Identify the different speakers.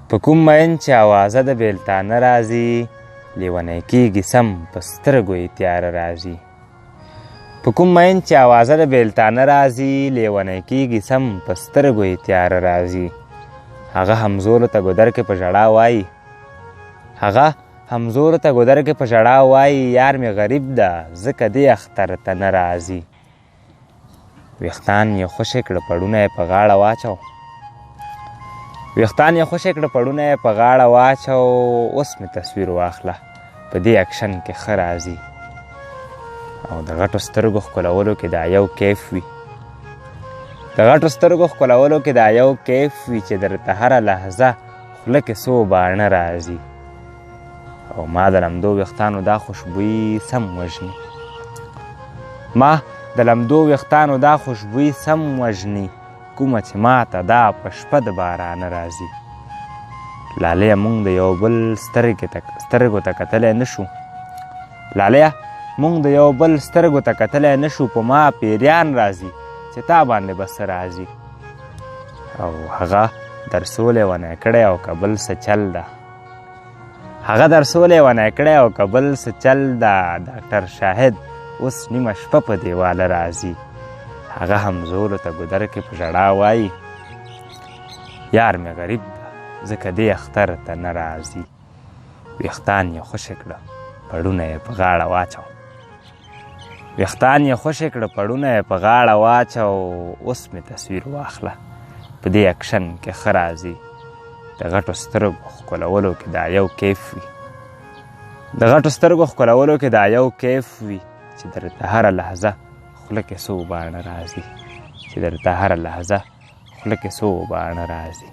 Speaker 1: په کوم مین چې اوازه د بیلتانه راځي، لیونی کېږي سم په سترګو یې تیاره راځي. په کوم مین چې اوازه د بیلتانه راځي، لیونی کېږي سم په سترګو یې تیاره راځي. هغه همزولو ته ګودر کې په ژړا وایي، هغه همزولو ته ګودر کې په ژړا وایي، یار مې غریب ده ځکه دې اختر ته نه راځي. ویښتان یې خوشې کړه پړونه یې په غاړه واچو، ویښتان یې خوشې کړه پړونه یې په غاړه واچو. اوس مې تصویر واخله په دې اکشن کې ښه راځي. او د غټو سترګو ښکلولو کې دا یو کیف وي، د غټو سترګو ښکلولو کې دا یو کیف وي چې درته هره لحظه خوله کې څو باڼه راځي. او ما د لمدو ویښتانو دا خوشبویي سم وژني، ما د لمدو ویښتانو دا خوشبویي سم وژني، کومه چې ما ته دا په شپه د بارانه راځي. لالیه مونږ د یو بل سترګو ته کتلی نه شو، لالیه مونږ د یو بل سترګو ته کتلی نه شو، په ما پیریان راځي چې تا باندې به څه راځي. او هغه درسولی ونی کړی او که بل څه چل ده، هغه درسولی ونی کړی او که بل څه چل ده. ډاکټر شاهد اوس نیمه شپه په دیواله راځي. هغه همزولو ته ګودر کې په ژړا وایي، یار مې غریب ده ځکه دې اختر ته نه راځي. ویښتان یې خوشې کړه پړونه یې په غاړه واچو، ویښتان یې خوشې کړه پړونه یې په غاړه واچو. اوس مې تصویر واخله په دې اکشن کې ښه راځي. د غټو سترګو ښکلولو کې دا یو کیف وي، د غټو سترګو ښکلولو کې دا یو کیف وي چې درته هره لحظه خوله کې څو باڼه راځي، چې درته هره لحظه خوله کې څو باڼه راځي.